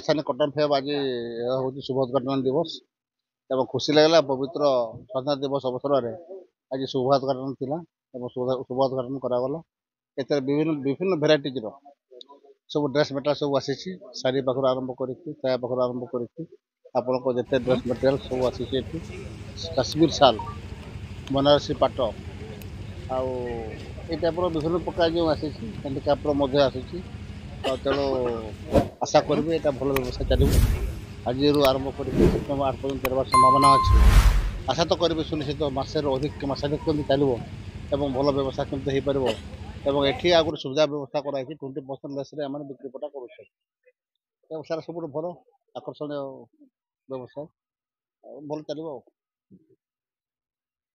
ରାଜଧାନୀ କଟନ ଫେବ୍ ଆଜି ହେଉଛି ଶୁଭ ଉଦ୍ଘାଟନ ଦିବସ ଏବଂ ଖୁସି ଲାଗିଲା ପବିତ୍ର ସ୍ୱାଧୀନତା ଦିବସ ଅବସରରେ ଆଜି ଶୁଭ ଉଦ୍ଘାଟନ ଥିଲା ଏବଂ ଶୁଭ ଉଦ୍ଘାଟନ କରାଗଲା। ଏଥିରେ ବିଭିନ୍ନ ବିଭିନ୍ନ ଭେରାଇଟିଜ୍ର ସବୁ ଡ୍ରେସ୍ ମେଟେରିଆଲ୍ ସବୁ ଆସିଛି। ଶାଢ଼ୀ ପାଖରୁ ଆରମ୍ଭ କରିକି ସାୟା ପାଖରୁ ଆରମ୍ଭ କରିକି ଆପଣଙ୍କ ଯେତେ ଡ୍ରେସ୍ ମେଟେରିଆଲ୍ ସବୁ ଆସିଛି ଏଠି। କାଶ୍ମୀର ଶାଲ୍, ବନାରସୀ ପାଟ ଆଉ ଏଇ ଟାଇପ୍ର ବିଭିନ୍ନ ପ୍ରକାର ଯେଉଁ ଆସିଛି ହ୍ୟାଣ୍ଡିକ୍ରାଫ୍ଟର ମଧ୍ୟ ଆସିଛି। ଆଉ ତେଣୁ ଆଶା କରିବି ଏଇଟା ଭଲ ବ୍ୟବସାୟ ଚାଲିବ। ଆଜିରୁ ଆରମ୍ଭ କରିକି ସେପ୍ଟେମ୍ବର 8 ପର୍ଯ୍ୟନ୍ତ ଚାଲିବାର ସମ୍ଭାବନା ଅଛି। ଆଶା ତ କରିବି ସୁନିଶ୍ଚିତ ମାସେରୁ ଅଧିକ ମାସାଧିକ କେମିତି ଚାଲିବ ଏବଂ ଭଲ ବ୍ୟବସାୟ କେମିତି ହେଇପାରିବ ଏବଂ ଏଠି ଆଉ ଗୋଟେ ସୁବିଧା ବ୍ୟବସ୍ଥା କରାଯାଇଛି 20% ଲେସ୍ରେ ଆମେ ବିକ୍ରି ପଟା କରୁଛୁ। ବ୍ୟବସାୟର ସବୁଠୁ ଭଲ ଆକର୍ଷଣୀୟ ବ୍ୟବସାୟ ଆଉ ଭଲ ଚାଲିବ ଆଉ।